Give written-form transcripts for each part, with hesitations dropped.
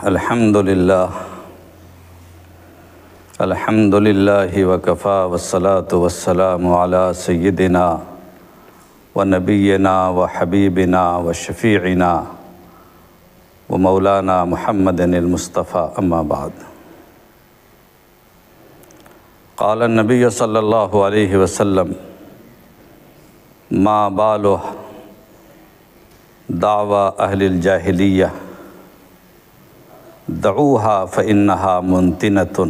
الحمدللہ وکفا والصلاة والسلام علی سیدنا و نبینا و حبیبنا و شفیعنا و مولانا محمد المصطفیٰ اما بعد۔ قال النبی صلی اللہ علیہ وسلم ما بال دعوی اہل الجاہلیہ دعوها فإنها منتنة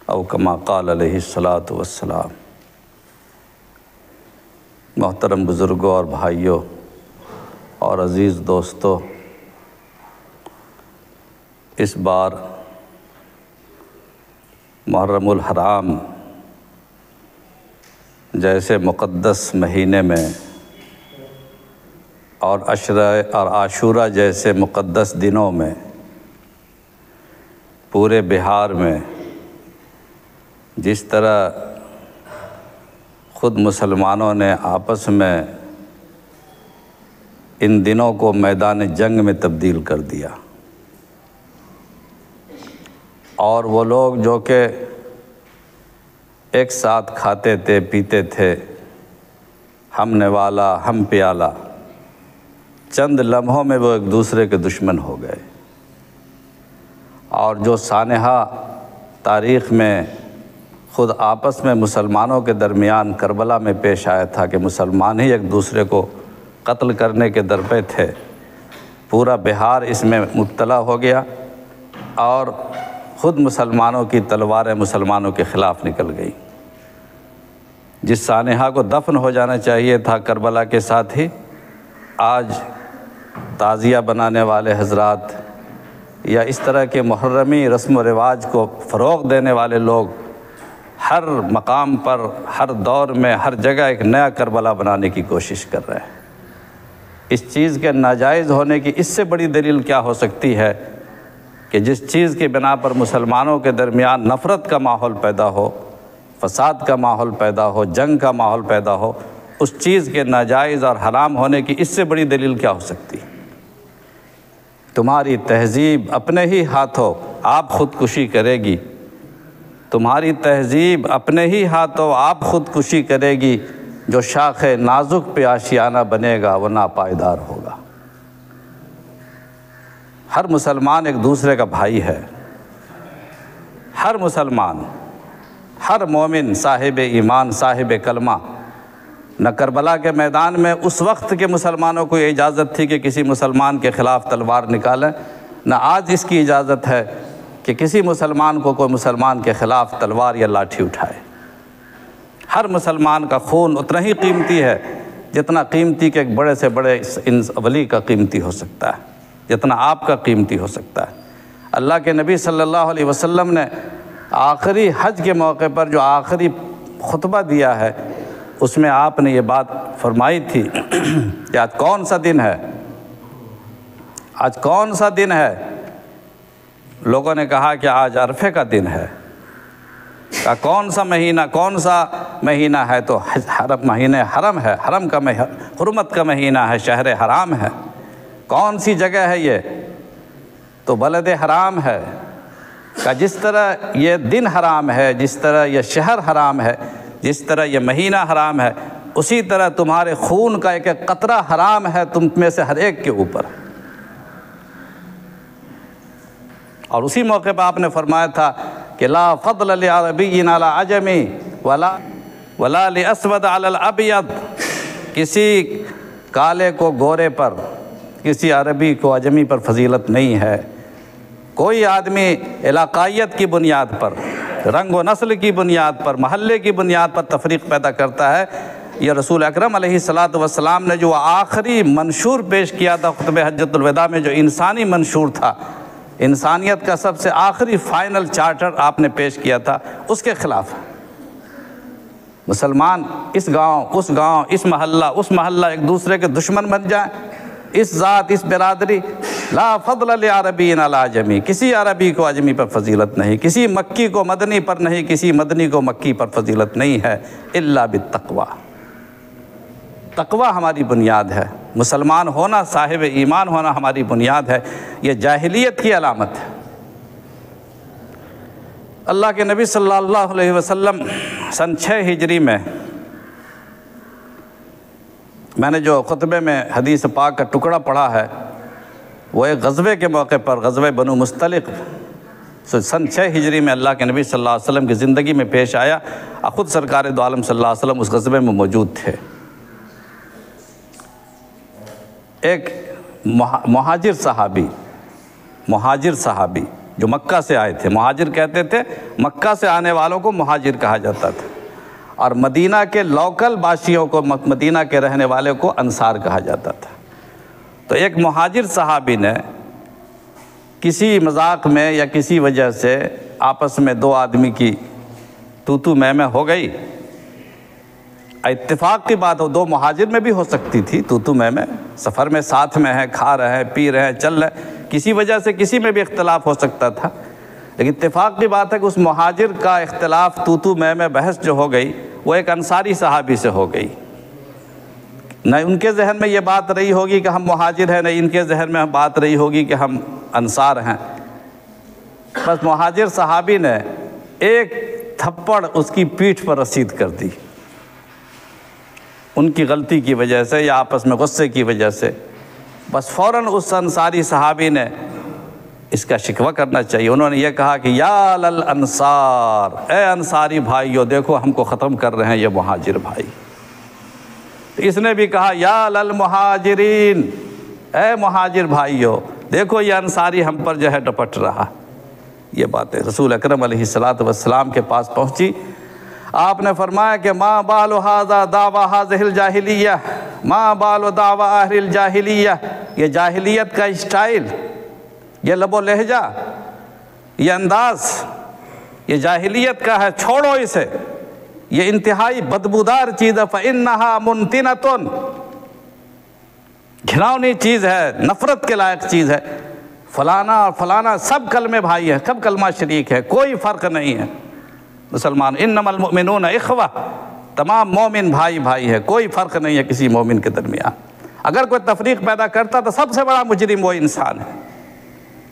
او کما قال علیہ السلام۔ محترم بزرگوں اور بھائیوں اور عزیز دوستو، اس بار محرم الحرام جیسے مقدس مہینے میں اور عاشورہ جیسے مقدس دنوں میں پورے بہار میں جس طرح خود مسلمانوں نے آپس میں ان دنوں کو میدان جنگ میں تبدیل کر دیا، اور وہ لوگ جو کہ ایک ساتھ کھاتے تھے پیتے تھے، ہم نوالا ہم پیالہ، چند لمحوں میں وہ ایک دوسرے کے دشمن ہو گئے۔ اور جو سانحہ تاریخ میں خود آپس میں مسلمانوں کے درمیان کربلا میں پیش آیا تھا کہ مسلمان ہی ایک دوسرے کو قتل کرنے کے درپے تھے، پورا بہار اس میں مبتلا ہو گیا اور خود مسلمانوں کی تلواریں مسلمانوں کے خلاف نکل گئی۔ جس سانحہ کو دفن ہو جانا چاہیے تھا کربلا کے ساتھ ہی، آج تعزیہ بنانے والے حضرات یا اس طرح کے محرمی رسم و رواج کو فروغ دینے والے لوگ ہر مقام پر، ہر دور میں، ہر جگہ ایک نیا کربلا بنانے کی کوشش کر رہے ہیں۔ اس چیز کے ناجائز ہونے کی اس سے بڑی دلیل کیا ہو سکتی ہے کہ جس چیز کی بنا پر مسلمانوں کے درمیان نفرت کا ماحول پیدا ہو، فساد کا ماحول پیدا ہو، جنگ کا ماحول پیدا ہو، اس چیز کے ناجائز اور حرام ہونے کی اس سے بڑی دلیل کیا ہو سکتی؟ تمہاری تہذیب اپنے ہی ہاتھوں آپ خودکشی کرے گی، تمہاری تہذیب اپنے ہی ہاتھوں آپ خودکشی کرے گی، جو شاخ نازک پہ آشیانہ بنے گا وہ ناپائیدار ہوگا۔ ہر مسلمان ایک دوسرے کا بھائی ہے، ہر مسلمان، ہر مومن صاحب ایمان صاحب کلمہ۔ نہ کربلا کے میدان میں اس وقت کے مسلمانوں کو یہ اجازت تھی کہ کسی مسلمان کے خلاف تلوار نکالیں، نہ آج اس کی اجازت ہے کہ کسی مسلمان کو کوئی مسلمان کے خلاف تلوار یا لاٹھی اٹھائے۔ ہر مسلمان کا خون اتنا ہی قیمتی ہے جتنا قیمتی کہ ایک بڑے سے بڑے ولی کا قیمتی ہو سکتا ہے، جتنا آپ کا قیمتی ہو سکتا ہے۔ اللہ کے نبی صلی اللہ علیہ وسلم نے آخری حج کے موقع پر جو آخری خطبہ دیا ہے، اس میں آپ نے یہ بات فرمائی تھی کہ آج کون سا دن ہے؟ آج کون سا دن ہے؟ لوگوں نے کہا کہ آج عرفے کا دن ہے۔ کہا کون سا مہینہ ہے؟ تو مہینہ حرم ہے، حرم کا حرمت کا مہینہ ہے، شہر حرام ہے۔ کون سی جگہ ہے یہ؟ تو بلد حرام ہے۔ کہ جس طرح یہ دن حرام ہے، جس طرح یہ شہر حرام ہے، جس طرح یہ مہینہ حرام ہے، اسی طرح تمہارے خون کا ایک ایک قطرہ حرام ہے تم میں سے ہر ایک کے اوپر۔ اور اسی موقع پہ آپ نے فرمایا تھا کہ لا فضل لعربی علی عجمی ولا لاسود علی الابیض، کسی کالے کو گورے پر، کسی عربی کو عجمی پر فضیلت نہیں ہے۔ کوئی آدمی علاقائیت کی بنیاد پر، رنگ و نسل کی بنیاد پر، محلے کی بنیاد پر تفریق پیدا کرتا ہے۔ یہ رسول اکرم علیہ السلام نے جو آخری منشور پیش کیا تھا خطبہ حجۃ الوداع میں، جو انسانی منشور تھا، انسانیت کا سب سے آخری فائنل چارٹر آپ نے پیش کیا تھا، اس کے خلاف مسلمان اس گاؤں، اس گاؤں، اس محلہ ایک دوسرے کے دشمن بن جائیں، اس ذات، اس برادری۔ لا فضل لعربی علی عجمی، کسی عربی کو عجمی پر فضیلت نہیں، کسی مکی کو مدنی پر نہیں، کسی مدنی کو مکی پر فضیلت نہیں ہے، الا بالتقوی۔ تقوی ہماری بنیاد ہے۔ مسلمان ہونا، صاحب ایمان ہونا ہماری بنیاد ہے، یہ جاہلیت کی علامت ہے۔ اللہ کے نبی صلی اللہ علیہ وسلم سن 6 ہجری میں نے جو خطبے میں حدیث پاک کا ٹکڑا پڑھا ہے وہ ایک غزوے کے موقع پر، غزوہ بنو مستلق سن 6 ہجری میں اللہ کے نبی صلی اللہ علیہ وسلم کی زندگی میں پیش آیا۔ خود سرکار دو عالم صلی اللہ علیہ وسلم اس غزوے میں موجود تھے۔ ایک مہاجر صحابی جو مکہ سے آئے تھے، مہاجر کہتے تھے، مکہ سے آنے والوں کو مہاجر کہا جاتا تھا، اور مدینہ کے لوکل باشیوں کو، مدینہ کے رہنے والے کو انصار کہا جاتا تھا۔ تو ایک مہاجر صحابی نے کسی مذاق میں یا کسی وجہ سے آپس میں 2 آدمی کی تو میں ہو گئی۔ اتفاق کی بات ہو، 2 مہاجر میں بھی ہو سکتی تھی تو میں، سفر میں ساتھ میں ہیں، کھا رہے ہیں، پی رہے ہیں، چل رہے ہیں، کسی وجہ سے کسی میں بھی اختلاف ہو سکتا تھا، لیکن اتفاق کی بات ہے کہ اس مہاجر کا اختلاف تو میں بحث جو ہو گئی وہ ایک انصاری صحابی سے ہو گئی۔ نہ ان کے ذہن میں یہ بات رہی ہوگی کہ ہم مہاجر ہیں، نہ ان کے ذہن میں بات رہی ہوگی کہ ہم انصار ہیں۔ بس مہاجر صحابی نے ایک تھپڑ اس کی پیٹھ پر رسید کر دی، ان کی غلطی کی وجہ سے یا آپس میں غصے کی وجہ سے۔ بس فوراً اس انصاری صحابی نے اس کا شکوہ کرنا چاہیے، انہوں نے یہ کہا کہ یا للانصار، اے انصاری بھائیو، دیکھو ہم کو ختم کر رہے ہیں یہ مہاجر بھائی۔ اس نے بھی کہا یا للمہاجرین، اے مہاجر بھائیو، دیکھو یہ انصاری ہم پر جو ہے ڈپٹ رہا۔ یہ باتیں رسول اکرم علیہ السلام کے پاس پہنچی، آپ نے فرمایا کہ ما بال ھذا دعوی ھذہ الجاہلیہ، ما بال دعوی اہل الجاہلیہ، یہ جاہلیت کا اسٹائل، یہ لب و لہجہ، یہ انداز، یہ جاہلیت کا ہے، چھوڑو اسے، یہ انتہائی بدبودار چیز ہے۔ فَإِنَّهَا مُنْتِنَةٌ، گھناؤنی چیز ہے، نفرت کے لائق چیز ہے۔ فلانا اور فلانا سب کلمے بھائی ہیں، سب کلمہ شریک ہے، کوئی فرق نہیں ہے۔ مسلمان انما المؤمنون اخوہ، تمام مومن بھائی بھائی ہے، کوئی فرق نہیں ہے کسی مومن کے درمیان۔ اگر کوئی تفریق پیدا کرتا تو سب سے بڑا مجرم وہ انسان ہے۔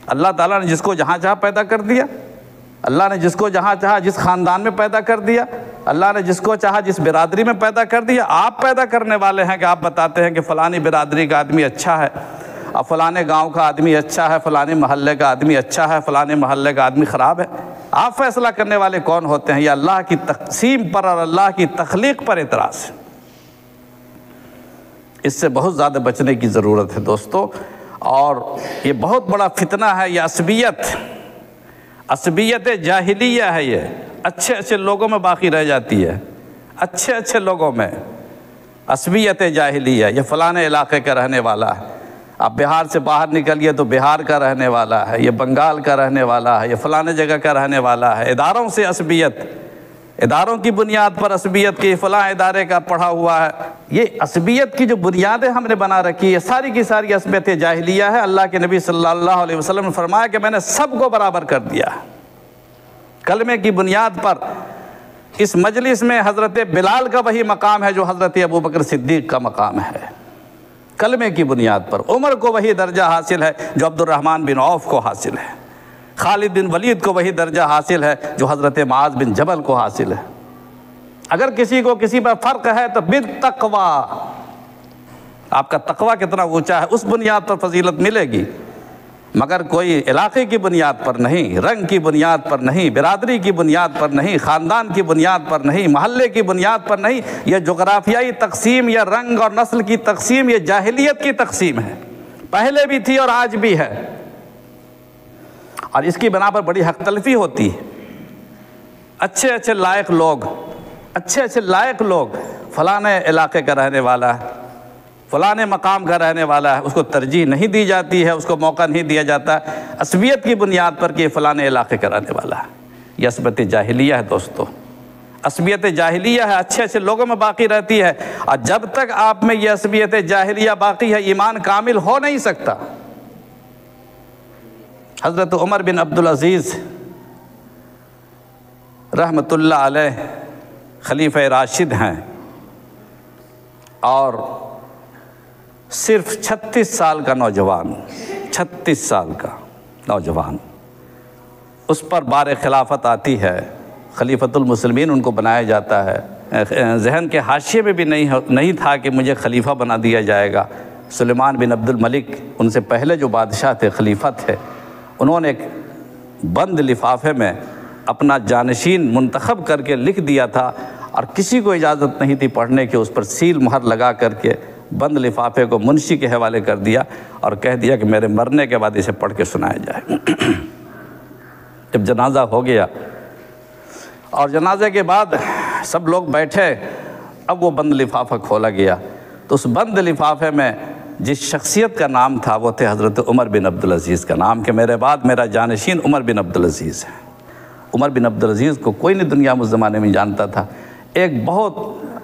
اللہ تعالیٰ نے جس کو جہاں چاہا پیدا کر دیا، اللہ نے جس کو جہاں چاہا جس خاندان میں پیدا کر دیا، اللہ نے جس کو چاہا جس برادری میں پیدا کر دیا۔ آپ پیدا کرنے والے ہیں کہ آپ بتاتے ہیں کہ فلانی برادری کا آدمی اچھا ہے، اور فلانے گاؤں کا آدمی اچھا ہے، فلانے محلے کا آدمی اچھا ہے، فلانے محلے کا آدمی خراب ہے۔ آپ فیصلہ کرنے والے کون ہوتے ہیں؟ یہ اللہ کی تقسیم پر اور اللہ کی تخلیق پر اعتراض ہے۔ اس سے بہت زیادہ بچنے کی ضرورت ہے دوستو، اور یہ بہت بڑا فتنہ ہے، یہ عصبیت جاہلیہ ہے، یہ اچھے اچھے لوگوں میں باقی رہ جاتی ہے، اچھے اچھے لوگوں میں عصبیت جاہلیہ۔ یہ فلانے علاقے کا رہنے والا ہے، آپ بہار سے باہر نکلیے تو بہار کا رہنے والا ہے، یہ بنگال کا رہنے والا ہے، یہ فلانے جگہ کا رہنے والا ہے۔ اداروں سے عصبیت، اداروں کی بنیاد پر عصبیت کی، فلاں ادارے کا پڑھا ہوا ہے۔ یہ عصبیت کی جو بنیادیں ہم نے بنا رکھی ہے، ساری کی ساری عصبیت جاہلیہ ہے۔ اللہ کے نبی صلی اللہ علیہ وسلم نے فرمایا کہ میں نے سب کو برابر کر دیا ہے۔ کلمے کی بنیاد پر اس مجلس میں حضرت بلال کا وہی مقام ہے جو حضرت ابوبکر صدیق کا مقام ہے، کلمے کی بنیاد پر۔ عمر کو وہی درجہ حاصل ہے جو عبد الرحمن بن عوف کو حاصل ہے، خالد بن ولید کو وہی درجہ حاصل ہے جو حضرت معاذ بن جبل کو حاصل ہے۔ اگر کسی کو کسی پر فرق ہے تو بالتقوی، آپ کا تقوی کتنا اونچا ہے اس بنیاد پر فضیلت ملے گی، مگر کوئی علاقے کی بنیاد پر نہیں، رنگ کی بنیاد پر نہیں، برادری کی بنیاد پر نہیں، خاندان کی بنیاد پر نہیں، محلے کی بنیاد پر نہیں۔ یہ جغرافیائی تقسیم، یہ رنگ اور نسل کی تقسیم، یہ جاہلیت کی تقسیم ہے، پہلے بھی تھی اور آج بھی ہے، اور اس کی بنا پر بڑی حق تلفی ہوتی ہے۔ اچھے اچھے لائق لوگ فلانے علاقے کا رہنے والا ہے، فلانے مقام کا رہنے والا ہے، اس کو ترجیح نہیں دی جاتی ہے، اس کو موقع نہیں دیا جاتا عصبیت کی بنیاد پر کہ فلانے علاقے کا رہنے والا ہے۔ یہ عصبیت جاہلیہ ہے دوستو، عصبیت جاہلیہ ہے، اچھے اچھے لوگوں میں باقی رہتی ہے، اور جب تک آپ میں یہ عصبیت جاہلیہ باقی ہے ایمان کامل ہو نہیں سکتا۔ حضرت عمر بن عبدالعزیز رحمۃ اللہ علیہ خلیفہ راشد ہیں، اور صرف 36 سال کا نوجوان، 36 سال کا نوجوان، اس پر بار خلافت آتی ہے، خلیفۃ المسلمین ان کو بنایا جاتا ہے۔ ذہن کے حاشیے میں بھی نہیں تھا کہ مجھے خلیفہ بنا دیا جائے گا۔ سلیمان بن عبد الملک ان سے پہلے جو بادشاہ تھے، خلیفہ تھے، انہوں نے ایک بند لفافے میں اپنا جانشین منتخب کر کے لکھ دیا تھا، اور کسی کو اجازت نہیں تھی پڑھنے کی، اس پر سیل مہر لگا کر کے بند لفافے کو منشی کے حوالے کر دیا اور کہہ دیا کہ میرے مرنے کے بعد اسے پڑھ کے سنایا جائے۔ جب جنازہ ہو گیا اور جنازے کے بعد سب لوگ بیٹھے، اب وہ بند لفافہ کھولا گیا، تو اس بند لفافے میں جس شخصیت کا نام تھا وہ تھے حضرت عمر بن عبدالعزیز کا نام، کہ میرے بعد میرا جانشین عمر بن عبدالعزیز ہے۔ عمر بن عبدالعزیز کو کوئی نہیں دنیا میں اس زمانے میں جانتا تھا، ایک بہت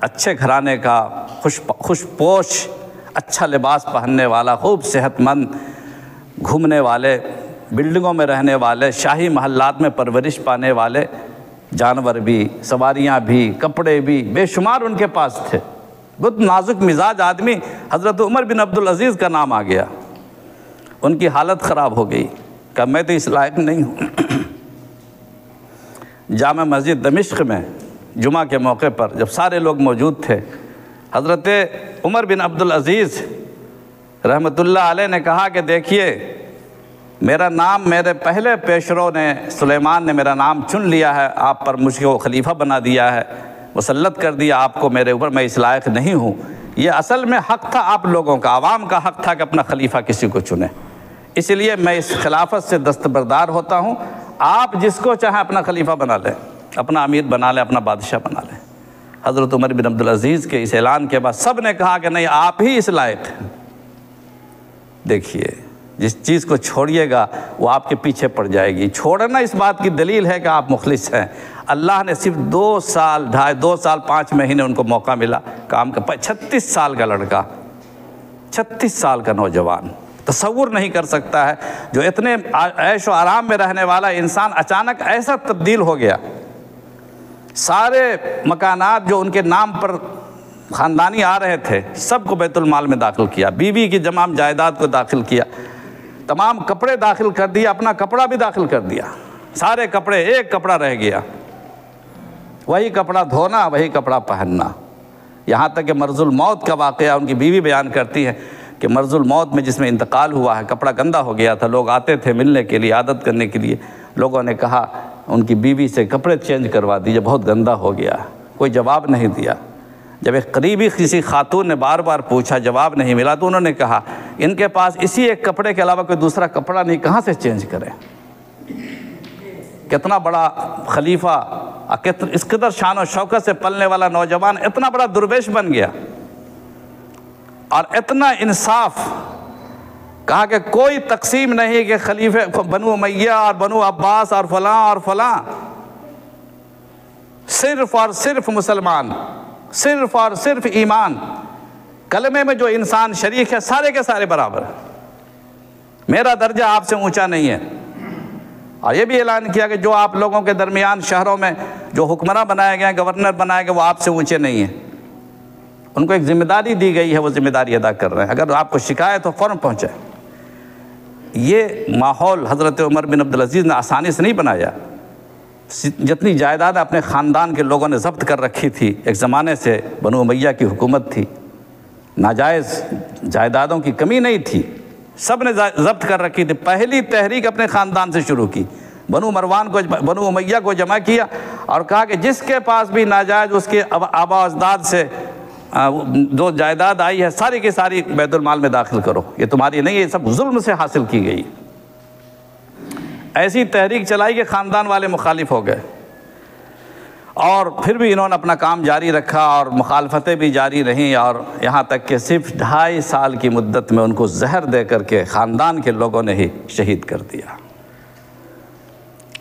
اچھے گھرانے کا، خوش پوش، اچھا لباس پہننے والا، خوب صحت مند، گھومنے والے، بلڈنگوں میں رہنے والے، شاہی محلات میں پرورش پانے والے، جانور بھی، سواریاں بھی، کپڑے بھی بے شمار ان کے پاس تھے، بہت نازک مزاج آدمی، حضرت عمر بن عبدالعزیز کا نام آ گیا۔ ان کی حالت خراب ہو گئی، کہ میں تو اس لائق نہیں ہوں۔ جامع مسجد دمشق میں جمعہ کے موقع پر جب سارے لوگ موجود تھے، حضرت عمر بن عبدالعزیز رحمۃ اللہ علیہ نے کہا کہ دیکھیے، میرا نام میرے پہلے پیشرو نے، سلیمان نے میرا نام چن لیا ہے، آپ پر مجھ کو خلیفہ بنا دیا ہے، مسلط کر دیا آپ کو میرے اوپر، میں اس لائق نہیں ہوں۔ یہ اصل میں حق تھا آپ لوگوں کا، عوام کا حق تھا کہ اپنا خلیفہ کسی کو چنے، اس لیے میں اس خلافت سے دستبردار ہوتا ہوں، آپ جس کو چاہیں اپنا خلیفہ بنا لیں، اپنا امیر بنا لیں، اپنا بادشاہ بنا لیں۔ حضرت عمر بن عبدالعزیز کے اس اعلان کے بعد سب نے کہا کہ نہیں، آپ ہی اس لائق ہیں۔ دیکھیے، جس چیز کو چھوڑیے گا وہ آپ کے پیچھے پڑ جائے گی۔ چھوڑنا اس بات کی دلیل ہے کہ آپ مخلص ہیں۔ اللہ نے صرف 2 سال 5 مہینے ان کو موقع ملا کام کا۔ 36 سال کا لڑکا، 36 سال کا نوجوان، تصور نہیں کر سکتا ہے، جو اتنے عیش و آرام میں رہنے والا انسان اچانک ایسا تبدیل ہو گیا۔ سارے مکانات جو ان کے نام پر خاندانی آ رہے تھے، سب کو بیت المال میں داخل کیا، بیوی کی تمام جائیداد کو داخل کیا، تمام کپڑے داخل کر دیا، اپنا کپڑا بھی داخل کر دیا، سارے کپڑے، ایک کپڑا رہ گیا، وہی کپڑا دھونا، وہی کپڑا پہننا۔ یہاں تک کہ مرض الموت کا واقعہ ان کی بیوی بیان کرتی ہے کہ مرض الموت میں جس میں انتقال ہوا ہے، کپڑا گندا ہو گیا تھا، لوگ آتے تھے ملنے کے لیے، عادت کرنے کے لیے، لوگوں نے کہا ان کی بیوی سے کپڑے چینج کروا دیجئے، بہت گندا ہو گیا۔ کوئی جواب نہیں دیا۔ جب ایک قریبی کسی خاتون نے بار بار پوچھا، جواب نہیں ملا، تو انہوں نے کہا ان کے پاس اسی ایک کپڑے کے علاوہ کوئی دوسرا کپڑا نہیں، کہاں سے چینج کریں؟ کتنا بڑا خلیفہ، اس قدر شان و شوکت سے پلنے والا نوجوان اتنا بڑا درویش بن گیا، اور اتنا انصاف، کہا کہ کوئی تقسیم نہیں کہ خلیفے بنو امیہ اور بنو عباس اور فلاں اور فلاں، صرف اور صرف مسلمان، صرف اور صرف ایمان، کلمے میں جو انسان شریک ہے سارے کے سارے برابر، میرا درجہ آپ سے اونچا نہیں ہے۔ اور یہ بھی اعلان کیا کہ جو آپ لوگوں کے درمیان شہروں میں جو حکمراں بنائے گئے، گورنر بنائے گئے، وہ آپ سے اونچے نہیں ہیں۔ ان کو ایک ذمہ داری دی گئی ہے، وہ ذمہ داری ادا کر رہے ہیں، اگر آپ کو شکایت ہو فوراً پہنچے۔ یہ ماحول حضرت عمر بن عبدالعزیز نے آسانی سے نہیں بنایا۔ جتنی جائیداد اپنے خاندان کے لوگوں نے ضبط کر رکھی تھی، ایک زمانے سے بنو امیہ کی حکومت تھی، ناجائز جائیدادوں کی کمی نہیں تھی، سب نے ضبط کر رکھی تھی۔ پہلی تحریک اپنے خاندان سے شروع کی، بنو امیہ کو جمع کیا اور کہا کہ جس کے پاس بھی ناجائز اس کے آبا و اجداد سے جو جائیداد آئی ہے ساری کی ساری بیت المال میں داخل کرو، یہ تمہاری نہیں ہے، یہ سب ظلم سے حاصل کی گئی۔ ایسی تحریک چلائی کہ خاندان والے مخالف ہو گئے، اور پھر بھی انہوں نے اپنا کام جاری رکھا اور مخالفتیں بھی جاری رہیں، اور یہاں تک کہ صرف 2.5 سال کی مدت میں ان کو زہر دے کر کے خاندان کے لوگوں نے ہی شہید کر دیا۔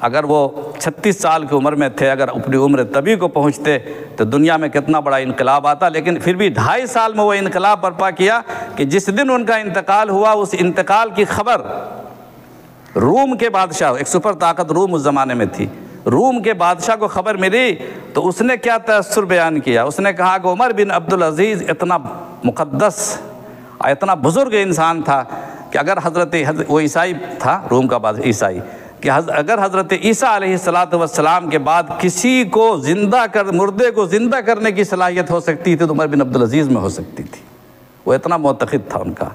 اگر وہ 36 سال کی عمر میں تھے، اگر اپنی عمر طبی کو پہنچتے تو دنیا میں کتنا بڑا انقلاب آتا، لیکن پھر بھی 2.5 سال میں وہ انقلاب برپا کیا کہ جس دن ان کا انتقال ہوا، اس انتقال کی خبر روم کے بادشاہ، ایک سپر طاقت روم اس زمانے میں تھی، روم کے بادشاہ کو خبر ملی تو اس نے کیا تأثر بیان کیا، اس نے کہا کہ عمر بن عبدالعزیز اتنا مقدس اور اتنا بزرگ انسان تھا کہ اگر وہ عیسائی تھا، روم کا بعد عیسائی، کہ اگر حضرت عیسیٰ علیہ السلام کے بعد کسی کو مردے کو زندہ کرنے کی صلاحیت ہو سکتی تھی تو عمر بن عبدالعزیز میں ہو سکتی تھی۔ وہ اتنا معتقد تھا ان کا،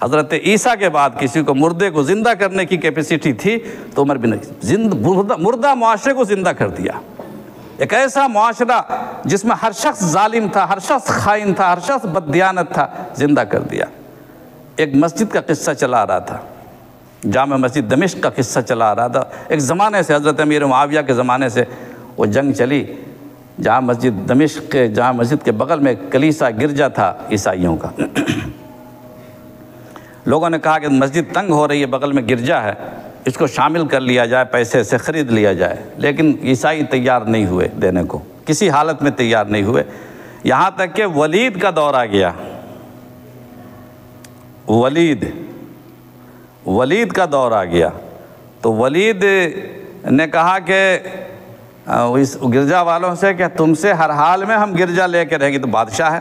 حضرت عیسیٰ کے بعد کسی کو مردے کو زندہ کرنے کی کیپیسٹی تھی تو عمر بن مردہ معاشرے کو زندہ کر دیا۔ ایک ایسا معاشرہ جس میں ہر شخص ظالم تھا، ہر شخص خائن تھا، ہر شخص بددیانت تھا، زندہ کر دیا۔ ایک مسجد کا قصہ چلا آ رہا تھا، جامع مسجد دمشق کا قصہ چلا آ رہا تھا، ایک زمانے سے حضرت امیر معاویہ کے زمانے سے وہ جنگ چلی، جامع مسجد دمشق کے جامع مسجد کے بغل میں کلیسا گرجا تھا عیسائیوں کا۔ لوگوں نے کہا کہ مسجد تنگ ہو رہی ہے، بغل میں گرجا ہے، اس کو شامل کر لیا جائے، پیسے سے خرید لیا جائے، لیکن عیسائی تیار نہیں ہوئے دینے کو، کسی حالت میں تیار نہیں ہوئے، یہاں تک کہ ولید کا دور آ گیا۔ ولید کا دور آ گیا تو ولید نے کہا کہ اس گرجا والوں سے کہ تم سے ہر حال میں ہم گرجا لے کے رہیں گے، تو بادشاہ ہے،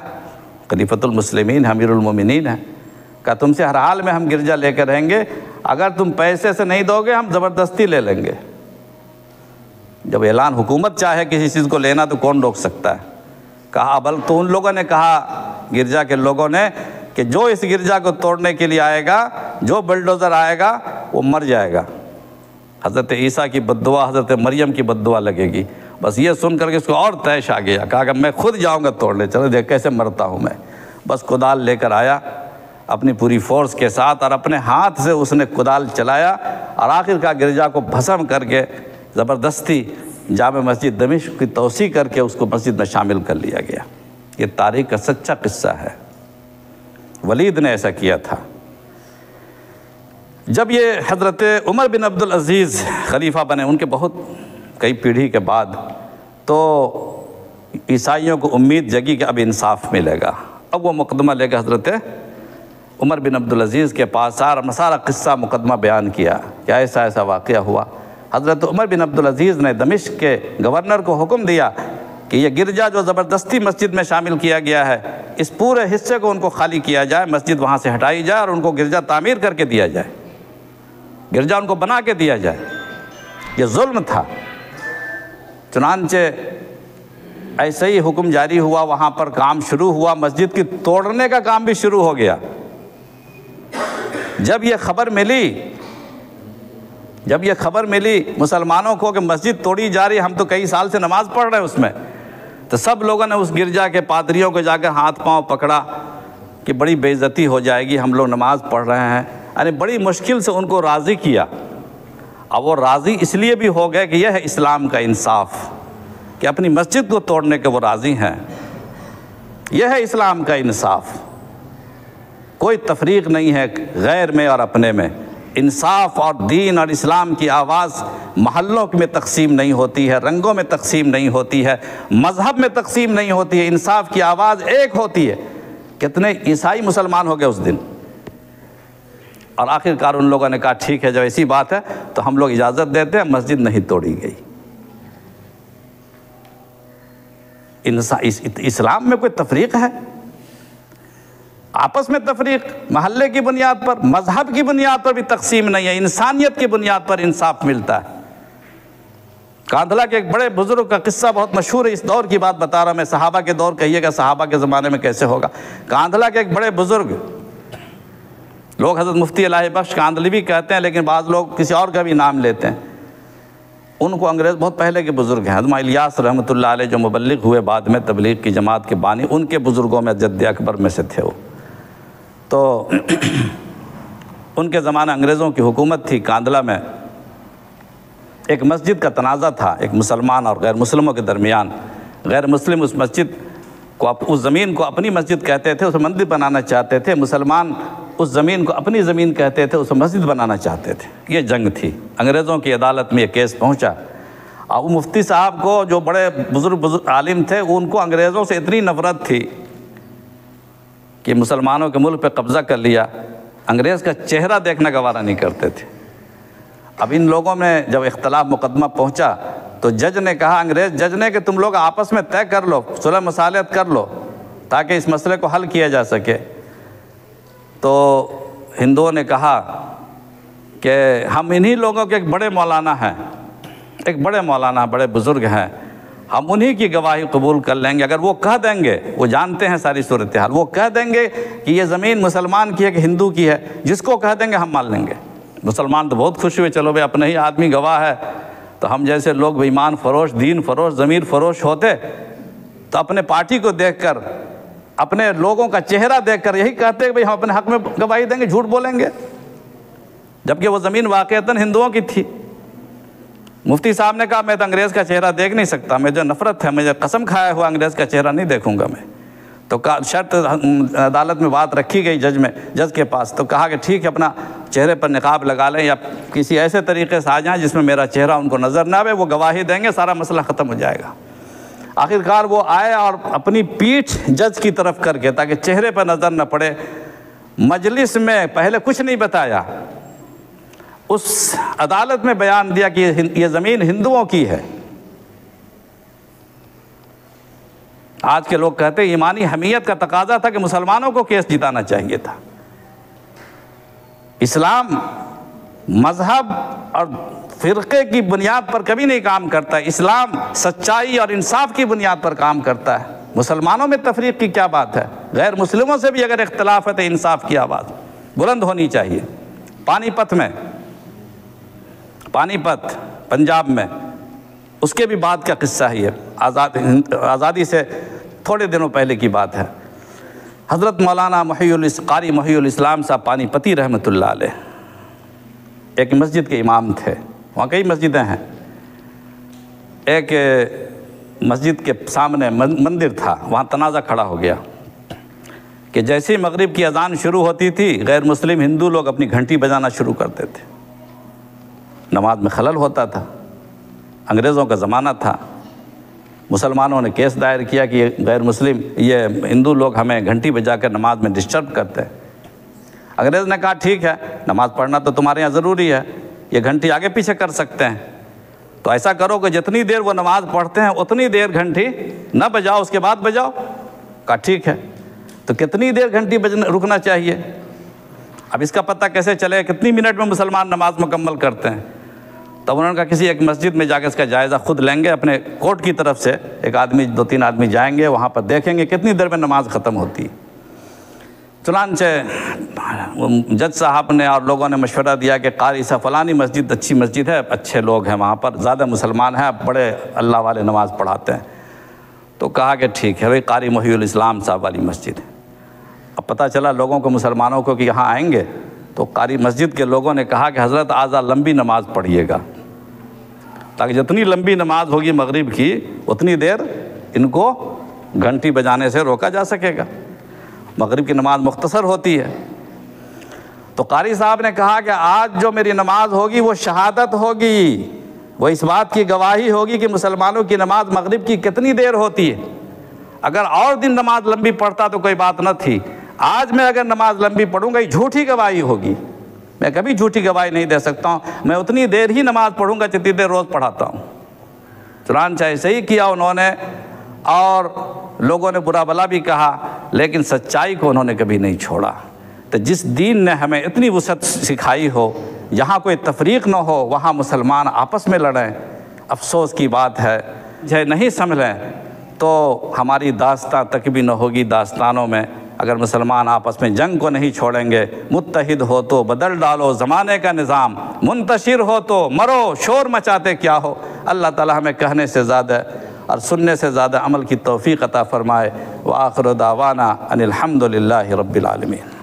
خلیفۃ المسلمین، امیر المومنین ہے، کہا تم سے ہر حال میں ہم گرجا لے کے رہیں گے، اگر تم پیسے سے نہیں دو گے ہم زبردستی لے لیں گے۔ جب اعلان حکومت چاہے کسی چیز کو لینا تو کون روک سکتا ہے؟ کہا تو ان لوگوں نے کہا، گرجا کے لوگوں نے، کہ جو اس گرجا کو توڑنے کے لیے آئے گا، جو بلڈوزر آئے گا وہ مر جائے گا۔ حضرت عیسیٰ کی بد دعا، حضرت مریم کی بد دعا لگے گی۔ بس یہ سن کر کے اس کو اور تیش آ گیا، کہا کہ میں خود جاؤں گا توڑنے، چلو دیکھ کیسے مرتا ہوں میں۔ بس کدال لے کر آیا اپنی پوری فورس کے ساتھ، اور اپنے ہاتھ سے اس نے کدال چلایا، اور آخر کا گرجا کو بھسم کر کے زبردستی جامع مسجد دمشق کی توسیع کر کے اس کو مسجد میں شامل کر لیا گیا۔ یہ تاریخ کا سچا قصہ ہے، ولید نے ایسا کیا تھا۔ جب یہ حضرت عمر بن عبدالعزیز خلیفہ بنے، ان کے بہت کئی پیڑھی کے بعد، تو عیسائیوں کو امید جگی کہ اب انصاف ملے گا۔ اب وہ مقدمہ لے کے حضرت عمر بن عبدالعزیز کے پاس سارا قصہ مقدمہ بیان کیا کہ ایسا ایسا واقعہ ہوا۔ حضرت عمر بن عبدالعزیز نے دمشق کے گورنر کو حکم دیا کہ یہ گرجا جو زبردستی مسجد میں شامل کیا گیا ہے، اس پورے حصے کو ان کو خالی کیا جائے، مسجد وہاں سے ہٹائی جائے اور ان کو گرجا تعمیر کر کے دیا جائے، گرجا ان کو بنا کے دیا جائے۔ یہ ظلم تھا۔ چنانچہ ایسے ہی حکم جاری ہوا، وہاں پر کام شروع ہوا، مسجد کی توڑنے کا کام بھی شروع ہو گیا۔ جب یہ خبر ملی مسلمانوں کو کہ مسجد توڑی جا رہی، ہم تو کئی سال سے نماز پڑھ رہے ہیں اس میں، تو سب لوگوں نے اس گرجا کے پادریوں کو جا کر ہاتھ پاؤں پکڑا کہ بڑی بے عزتی ہو جائے گی، ہم لوگ نماز پڑھ رہے ہیں، یعنی بڑی مشکل سے ان کو راضی کیا۔ اب وہ راضی اس لیے بھی ہو گئے کہ یہ ہے اسلام کا انصاف، کہ اپنی مسجد کو توڑنے کے وہ راضی ہیں، یہ ہے اسلام کا انصاف۔ کوئی تفریق نہیں ہے غیر میں اور اپنے میں، انصاف اور دین اور اسلام کی آواز محلوں میں تقسیم نہیں ہوتی ہے، رنگوں میں تقسیم نہیں ہوتی ہے، مذہب میں تقسیم نہیں ہوتی ہے، انصاف کی آواز ایک ہوتی ہے۔ کتنے عیسائی مسلمان ہو گئے اس دن، اور آخر کار ان لوگوں نے کہا ٹھیک ہے، جب ایسی بات ہے تو ہم لوگ اجازت دیتے ہیں، مسجد نہیں توڑی گئی۔ اسلام میں کوئی تفریق ہے؟ آپس میں تفریق محلے کی بنیاد پر، مذہب کی بنیاد پر بھی تقسیم نہیں ہے، انسانیت کی بنیاد پر انصاف ملتا ہے۔ کاندھلا کے ایک بڑے بزرگ کا قصہ بہت مشہور ہے، اس دور کی بات بتا رہا ہوں میں، صحابہ کے دور کہیے گا صحابہ کے زمانے میں کیسے ہوگا۔ کاندھلا کے ایک بڑے بزرگ، لوگ حضرت مفتی الہی بخش کاندھلوی کہتے ہیں، لیکن بعض لوگ کسی اور کا بھی نام لیتے ہیں۔ ان کو انگریز، بہت پہلے کے بزرگ ہیں، حضرت الیاس رحمۃ اللہ علیہ جو مبلغ ہوئے بعد میں تبلیغ کی جماعت کے بانی، ان کے بزرگوں میں جد اکبر میں سے تھے وہ۔ تو ان کے زمانہ انگریزوں کی حکومت تھی، کاندھلا میں ایک مسجد کا تنازع تھا، ایک مسلمان اور غیر مسلموں کے درمیان۔ غیر مسلم اس مسجد کو، اس زمین کو اپنی مسجد کہتے تھے، اسے مندر بنانا چاہتے تھے، مسلمان اس زمین کو اپنی زمین کہتے تھے، اسے مسجد بنانا چاہتے تھے۔ یہ جنگ تھی، انگریزوں کی عدالت میں یہ کیس پہنچا، اور وہ مفتی صاحب کو، جو بڑے بزرگ عالم تھے، ان کو انگریزوں سے اتنی نفرت تھی کہ مسلمانوں کے ملک پہ قبضہ کر لیا، انگریز کا چہرہ دیکھنا گوارا نہیں کرتے تھے۔ اب ان لوگوں میں جب اختلاف مقدمہ پہنچا تو جج نے کہا، انگریز جج نے، کہ تم لوگ آپس میں طے کر لو، صلح مصالحت کر لو تاکہ اس مسئلے کو حل کیا جا سکے۔ تو ہندوؤں نے کہا کہ ہم انہی لوگوں کے ایک بڑے مولانا ہیں، ایک بڑے مولانا بڑے بزرگ ہیں، ہم انہی کی گواہی قبول کر لیں گے۔ اگر وہ کہہ دیں گے، وہ جانتے ہیں ساری صورتحال، وہ کہہ دیں گے کہ یہ زمین مسلمان کی ہے کہ ہندو کی ہے، جس کو کہہ دیں گے ہم مان لیں گے۔ مسلمان تو بہت خوش ہوئے، چلو بھائی اپنے ہی آدمی گواہ ہے۔ تو ہم جیسے لوگ بھی ایمان فروش، دین فروش، ضمیر فروش ہوتے تو اپنے پارٹی کو دیکھ کر، اپنے لوگوں کا چہرہ دیکھ کر یہی کہتے ہیں کہ بھائی ہم اپنے حق میں گواہی دیں گے، جھوٹ بولیں گے، جبکہ وہ زمین واقعتاً ہندوؤں کی تھی۔ مفتی صاحب نے کہا میں تو انگریز کا چہرہ دیکھ نہیں سکتا، مجھے نفرت ہے، مجھے قسم کھایا ہوا انگریز کا چہرہ نہیں دیکھوں گا میں۔ تو شرط عدالت میں بات رکھی گئی جج کے پاس، تو کہا کہ ٹھیک ہے اپنا چہرے پر نقاب لگا لیں یا کسی ایسے طریقے سے آ جائیں جس میں میرا چہرہ ان کو نظر نہ آئے، وہ گواہی دیں گے، سارا مسئلہ ختم ہو جائے گا۔ آخرکار وہ آئے اور اپنی پیٹھ جج کی طرف کر کے تاکہ چہرے پر نظر نہ پڑے، مجلس میں پہلے کچھ نہیں بتایا، اس عدالت میں بیان دیا کہ یہ زمین ہندوؤں کی ہے۔ آج کے لوگ کہتے ہیں ایمانی حمیت کا تقاضا تھا کہ مسلمانوں کو کیس جتانا چاہیے تھا۔ اسلام مذہب اور فرقے کی بنیاد پر کبھی نہیں کام کرتا ہے، اسلام سچائی اور انصاف کی بنیاد پر کام کرتا ہے۔ مسلمانوں میں تفریق کی کیا بات ہے؟ غیر مسلموں سے بھی اگر اختلاف ہے تو انصاف کی آواز بلند ہونی چاہیے۔ پانی پت پنجاب میں، اس کے بھی بعد کا قصہ ہے یہ، آزادی سے تھوڑے دنوں پہلے کی بات ہے۔ حضرت مولانا قاری محی الاسلام صاحب پانی پتی رحمۃ اللہ علیہ ایک مسجد کے امام تھے، وہاں کئی مسجدیں ہیں، ایک مسجد کے سامنے مندر تھا، وہاں تنازع کھڑا ہو گیا کہ جیسے ہی مغرب کی اذان شروع ہوتی تھی غیر مسلم ہندو لوگ اپنی گھنٹی بجانا شروع کرتے تھے، نماز میں خلل ہوتا تھا۔ انگریزوں کا زمانہ تھا، مسلمانوں نے کیس دائر کیا کہ یہ غیر مسلم، یہ ہندو لوگ ہمیں گھنٹی بجا کر نماز میں ڈسٹرب کرتے ہیں۔ انگریز نے کہا ٹھیک ہے، نماز پڑھنا تو تمہارے یہاں ضروری ہے، یہ گھنٹی آگے پیچھے کر سکتے ہیں، تو ایسا کرو کہ جتنی دیر وہ نماز پڑھتے ہیں اتنی دیر گھنٹی نہ بجاؤ، اس کے بعد بجاؤ۔ کہا ٹھیک ہے، تو کتنی دیر گھنٹی رکنا چاہیے؟ اب اس کا پتہ کیسے چلے کتنی منٹ میں مسلمان نماز مکمل کرتے ہیں؟ تب انہوں نے کہا کسی ایک مسجد میں جا کے اس کا جائزہ خود لیں گے، اپنے کوٹ کی طرف سے ایک آدمی 2-3 آدمی جائیں گے، وہاں پر دیکھیں گے کتنی دیر میں نماز ختم ہوتی۔ چنانچہ جج صاحب نے اور لوگوں نے مشورہ دیا کہ قاری صاحب فلانی مسجد اچھی مسجد ہے، اچھے لوگ ہیں وہاں پر، زیادہ مسلمان ہیں، بڑے اللہ والے نماز پڑھاتے ہیں۔ تو کہا کہ ٹھیک ہے، وہی قاری محی الاسلام صاحب والی مسجد ہے۔ اب پتہ چلا لوگوں کو، مسلمانوں کو کہ یہاں آئیں گے، تو قاری مسجد کے لوگوں نے کہا کہ حضرت آزا لمبی نماز پڑھیے گا، تاکہ جتنی لمبی نماز ہوگی مغرب کی اتنی دیر ان کو گھنٹی بجانے سے روکا جا سکے گا، مغرب کی نماز مختصر ہوتی ہے۔ تو قاری صاحب نے کہا کہ آج جو میری نماز ہوگی وہ شہادت ہوگی، وہ اس بات کی گواہی ہوگی کہ مسلمانوں کی نماز مغرب کی کتنی دیر ہوتی ہے۔ اگر اور دن نماز لمبی پڑھتا تو کوئی بات نہ تھی، آج میں اگر نماز لمبی پڑھوں گا یہ جھوٹی گواہی ہوگی، میں کبھی جھوٹی گواہی نہیں دے سکتا ہوں، میں اتنی دیر ہی نماز پڑھوں گا جتنی دیر روز پڑھاتا ہوں۔ چنانچہ ایسے ہی کیا انہوں نے، اور لوگوں نے برا بلا بھی کہا، لیکن سچائی کو انہوں نے کبھی نہیں چھوڑا۔ تو جس دین نے ہمیں اتنی وسعت سکھائی ہو، جہاں کوئی تفریق نہ ہو وہاں مسلمان آپس میں لڑیں، افسوس کی بات ہے جے نہیں سمجھیں تو ہماری داستان تک بھی نہ ہوگی داستانوں میں۔ اگر مسلمان آپس میں جنگ کو نہیں چھوڑیں گے، متحد ہو تو بدل ڈالو زمانے کا نظام، منتشر ہو تو مرو شور مچاتے کیا ہو۔ اللہ تعالی ہمیں کہنے سے زیادہ اور سننے سے زیادہ عمل کی توفیق عطا فرمائے۔ وآخر دعوانا ان الحمد للہ رب العالمین۔